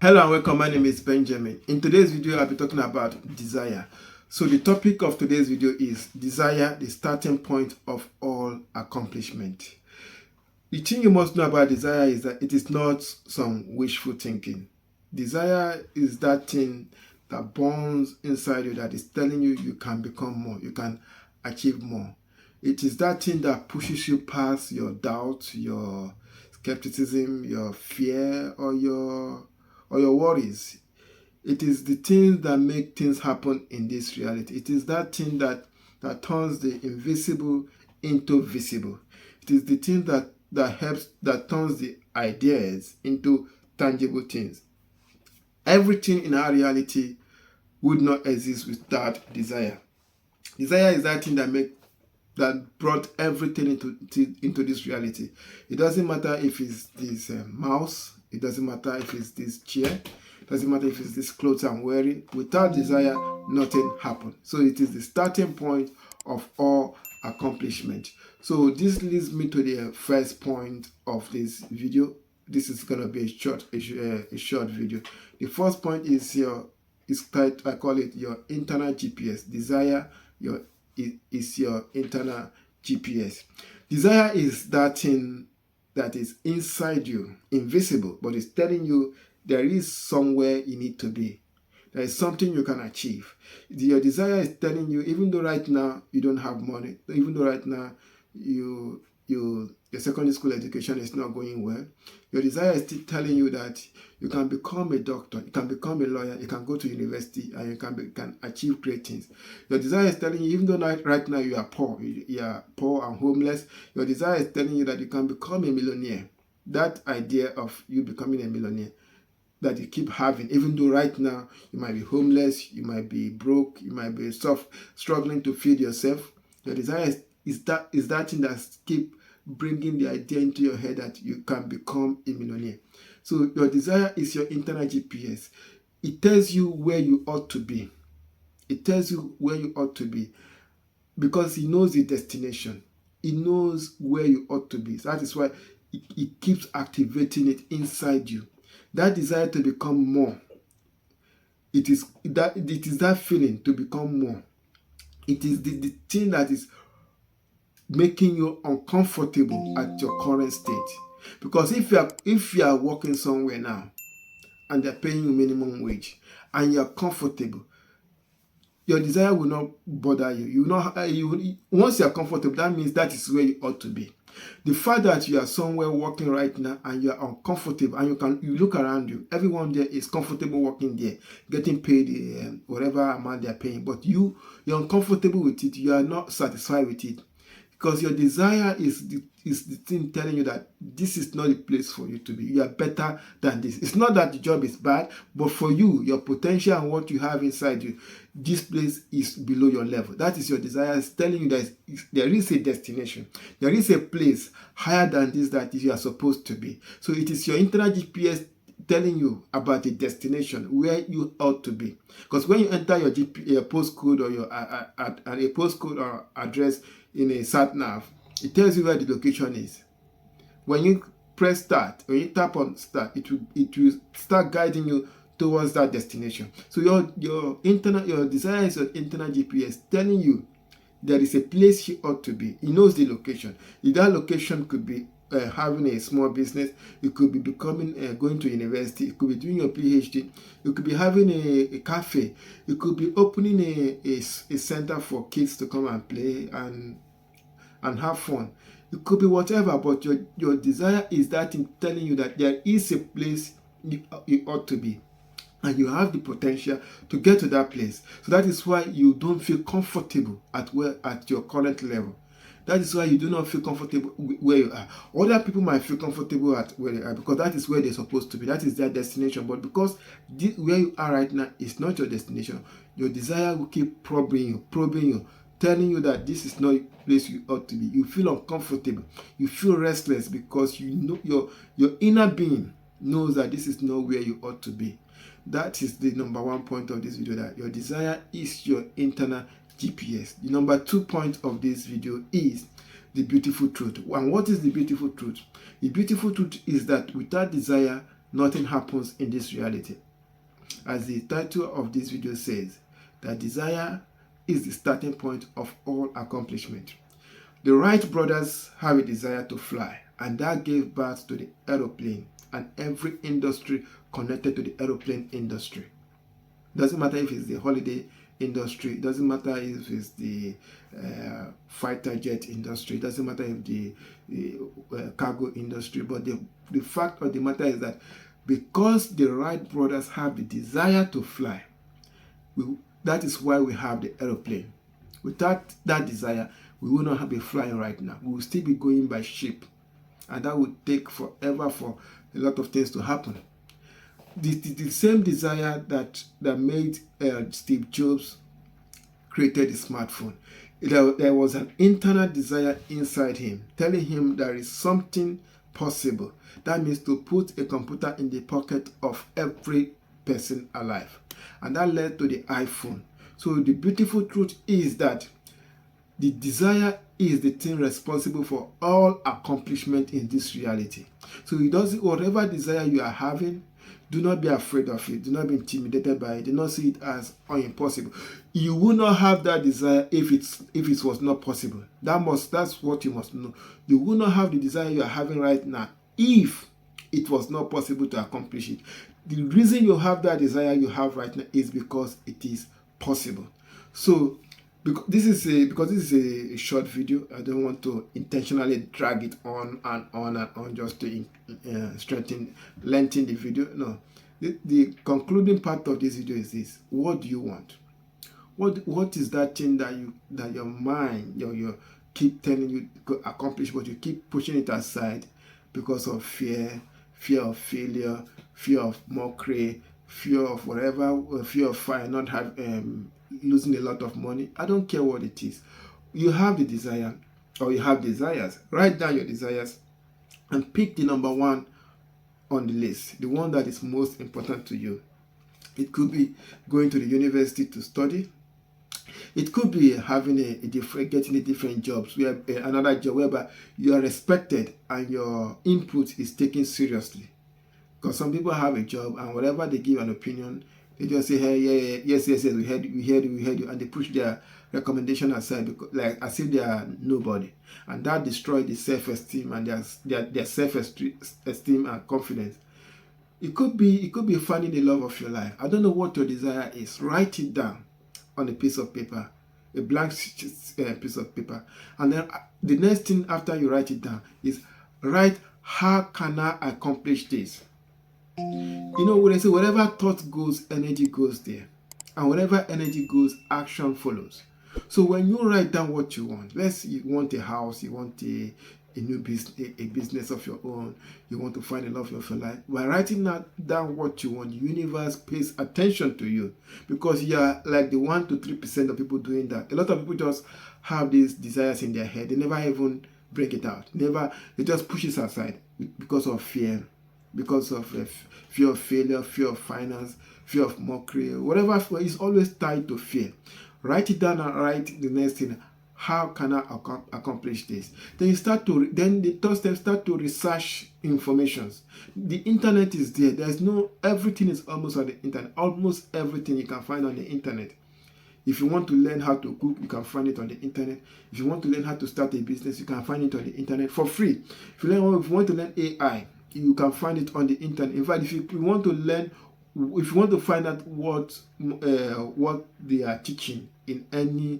Hello and welcome. My name is Benjamin. In today's video, I'll be talking about desire. So the topic of today's video is desire, the starting point of all accomplishment. The thing you must know about desire is that it is not some wishful thinking. Desire is that thing that burns inside you, that is telling you you can become more, you can achieve more. It is that thing that pushes you past your doubt, your skepticism, your fear, or your worries. It is the things that make things happen in this reality. It is that thing that turns the invisible into visible. It is the thing that turns the ideas into tangible things. Everything in our reality would not exist without desire. Desire is that thing that brought everything into this reality. It doesn't matter if it's this mouse. It doesn't matter if it's this chair. It doesn't matter if it's this clothes I'm wearing. Without desire, nothing happens. So it is the starting point of all accomplishment. So this leads me to the first point of this video. This is going to be a short video. The first point is I call it your internal GPS. Desire is your internal GPS. Desire is that thing that is inside you, invisible, but it's telling you there is somewhere you need to be. There is something you can achieve. Your desire is telling you, even though right now you don't have money, even though right now your secondary school education is not going well, your desire is still telling you that you can become a doctor, you can become a lawyer, you can go to university, and you can achieve great things. Your desire is telling you, even though right now you are poor and homeless, your desire is telling you that you can become a millionaire. That idea of you becoming a millionaire that you keep having, even though right now you might be homeless, you might be broke, you might be struggling to feed yourself. Your desire is that thing that keep bringing the idea into your head that you can become a millionaire. So your desire is your internal GPS. It tells you where you ought to be. It tells you where you ought to be because it knows the destination. It knows where you ought to be. So that is why it keeps activating it inside you. That desire to become more. It is that feeling to become more. It is the thing that is making you uncomfortable at your current state. Because if you are working somewhere now and they're paying you minimum wage and you're comfortable, your desire will not bother you. Once you're comfortable, that means that is where you ought to be. The fact that you are somewhere working right now and you are uncomfortable and you look around you, everyone there is comfortable working there, getting paid whatever amount they're paying, but you're uncomfortable with it. You are not satisfied with it. Because your desire is the thing telling you that this is not the place for you to be. You are better than this. It's not that the job is bad, but for you, your potential and what you have inside you, this place is below your level. That is your desire. It's telling you that there is a destination. There is a place higher than this that you are supposed to be. So it is your internal GPS telling you about a destination where you ought to be. Because when you enter your postcode or a postcode or address in a sat nav, it tells you where the location is. When you press start, when you tap on start, it will start guiding you towards that destination. So your desire is your internal GPS telling you there is a place you ought to be. It knows the location. If that location could be having a small business, you could be going to university, you could be doing your PhD, you could be having a cafe, you could be opening a center for kids to come and play and have fun. It could be whatever, but your desire is that in telling you that there is a place you ought to be. And you have the potential to get to that place. So that is why you don't feel comfortable at your current level. That is why you do not feel comfortable where you are. Other people might feel comfortable at where they are because that is where they're supposed to be. That is their destination. But because where you are right now is not your destination, your desire will keep probing you, telling you that this is not the place you ought to be. You feel uncomfortable. You feel restless because you know your inner being knows that this is not where you ought to be. That is the number one point of this video, that your desire is your internal GPS. The number 2 point of this video is the beautiful truth. And what is the beautiful truth? The beautiful truth is that without desire, nothing happens in this reality. As the title of this video says, that desire is the starting point of all accomplishment. The Wright brothers have a desire to fly, and that gave birth to the aeroplane and every industry connected to the aeroplane industry. Doesn't matter if it's the holiday industry, doesn't matter if it's the fighter jet industry, doesn't matter if the cargo industry, but the fact of the matter is that because the Wright brothers have the desire to fly, that is why we have the aeroplane. Without that desire, we will not be flying right now. We will still be going by ship, and that would take forever for a lot of things to happen. The same desire that made Steve Jobs created the smartphone. There was an internal desire inside him telling him there is something possible. That means to put a computer in the pocket of every person alive. And that led to the iPhone. So the beautiful truth is that the desire is the thing responsible for all accomplishment in this reality. So it doesn't, whatever desire you are having, do not be afraid of it. Do not be intimidated by it. Do not see it as impossible. You will not have that desire if it was not possible. That's what you must know. You will not have the desire you are having right now if it was not possible to accomplish it. The reason you have that desire you have right now is because it is possible. So because this is a short video, I don't want to intentionally drag it on and on and on just to lengthen the video. No, the concluding part of this video is this: what do you want? What is that thing that your mind you keep telling you to accomplish, but you keep pushing it aside because of fear of failure, fear of mockery, fear of whatever, fear of fire, not have losing a lot of money? I don't care what it is. You have the desire, or you have desires. Write down your desires and pick the number one on the list, the one that is most important to you. It could be going to the university to study. It could be having getting a different jobs, another job whereby you are respected and your input is taken seriously. Because some people have a job and whatever they give an opinion, they just say, hey, yeah, yes, we heard you, and they push their recommendation aside, because, like as if they are nobody, and that destroys the self-esteem and their self-esteem and confidence. It could be finding the love of your life. I don't know what your desire is. Write it down on a piece of paper, a blank piece of paper, and then the next thing after you write it down is write, how can I accomplish this? You know, when I say whatever thought goes, energy goes there. And wherever energy goes, action follows. So when you write down what you want, you want a house, you want a new business, a business of your own, you want to find the love of your life. By writing down what you want, the universe pays attention to you, because you are like the 1 to 3% of people doing that. A lot of people just have these desires in their head. They never even break it out. They just push it aside because of fear. Because of fear of failure, fear of finance, fear of mockery, whatever is always tied to fear. Write it down and write the next thing. How can I accomplish this? Then the third step, start to research information. The internet is there. Everything is almost on the internet. Almost everything you can find on the internet. If you want to learn how to cook, you can find it on the internet. If you want to learn how to start a business, you can find it on the internet for free. If you want to learn AI, you can find it on the internet. In fact, if you want to find out what they are teaching in any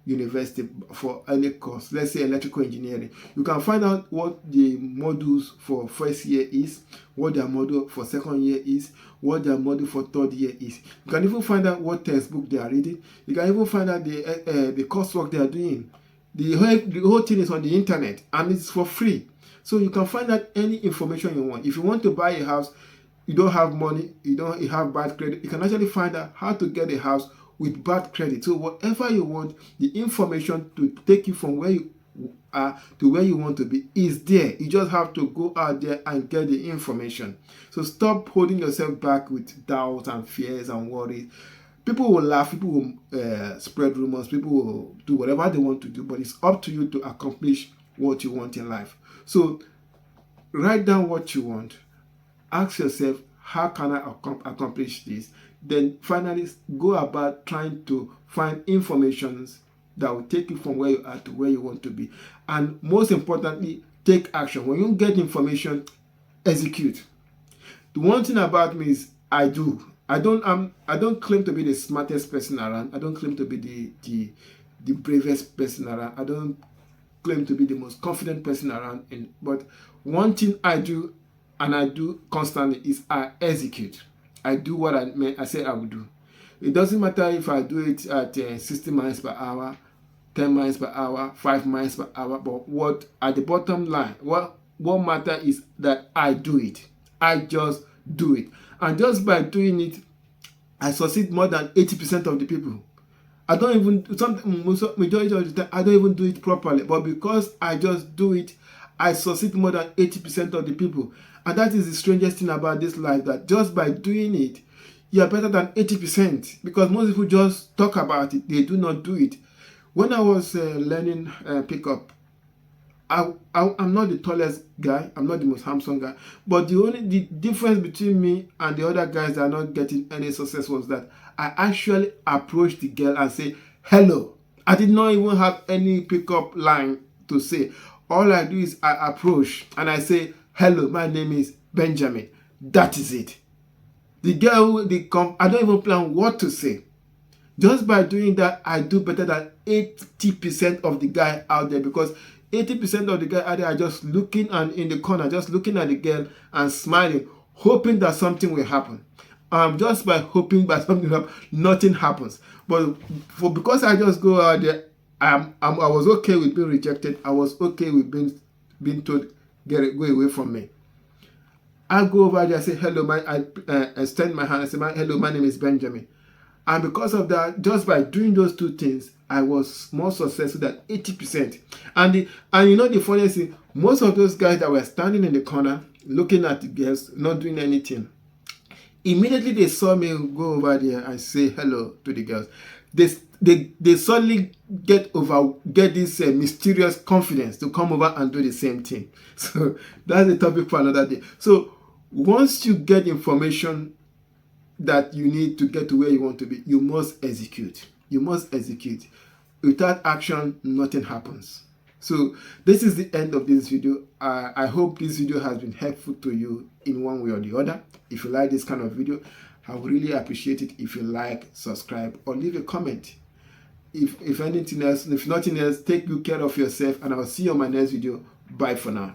university for any course, let's say electrical engineering, you can find out what the modules for first year is, what their module for second year is, what their module for third year is. You can even find out what textbook they are reading. You can even find out the coursework they are doing. The whole thing is on the internet and it's for free. So you can find out any information you want. If you want to buy a house, you don't have money, you have bad credit, you can actually find out how to get a house with bad credit. So whatever you want, the information to take you from where you are to where you want to be is there. You just have to go out there and get the information. So stop holding yourself back with doubts and fears and worries. People will laugh, people will spread rumors, people will do whatever they want to do, but it's up to you to accomplish what you want in life. So write down what you want ask yourself, how can I accomplish this? Then finally go about trying to find information that will take you from where you are to where you want to be. And most importantly, take action. When you get information, execute. The one thing about me is I don't claim to be the smartest person around. I don't claim to be the bravest person around. I don't claim to be the most confident person around. But one thing I do, and I do constantly, is I execute. I do what I say I will do. It doesn't matter if I do it at 60 miles per hour, 10 miles per hour, 5 miles per hour, but what at the bottom line, what matters is that I do it. I just do it. And just by doing it, I succeed more than 80% of the people. I don't even, majority of the time, I don't even do it properly. But because I just do it, I succeed more than 80% of the people. And that is the strangest thing about this life, that just by doing it, you are better than 80%. Because most people just talk about it, they do not do it. When I was learning pickup, I'm not the tallest guy, I'm not the most handsome guy, but the difference between me and the other guys that are not getting any success was that I actually approached the girl and say hello. I did not even have any pickup line to say. All I do is I approach and I say, hello, my name is Benjamin. That is it. The girl, I don't even plan what to say. Just by doing that, I do better than 80% of the guy out there, because 80% of the guy out there are just looking and in the corner, just looking at the girl and smiling, hoping that something will happen. Just by hoping that something will happen, nothing happens. But because I just go out there, I was okay with being rejected. I was okay with being told, go away from me. I go over there, I say hello, I extend my hand, I say hello, my name is Benjamin. And because of that, just by doing those two things, I was more successful than 80%. And you know the funniest thing, most of those guys that were standing in the corner looking at the girls, not doing anything, immediately they saw me go over there and say hello to the girls. They suddenly get this mysterious confidence to come over and do the same thing. So that's the topic for another day. So once you get information that you need to get to where you want to be, you must execute. You must execute. Without action, nothing happens. So this is the end of this video. I hope this video has been helpful to you in one way or the other. If you like this kind of video, I would really appreciate it if you like, subscribe, or leave a comment. If anything else, if nothing else, take good care of yourself, and I will see you on my next video. Bye for now.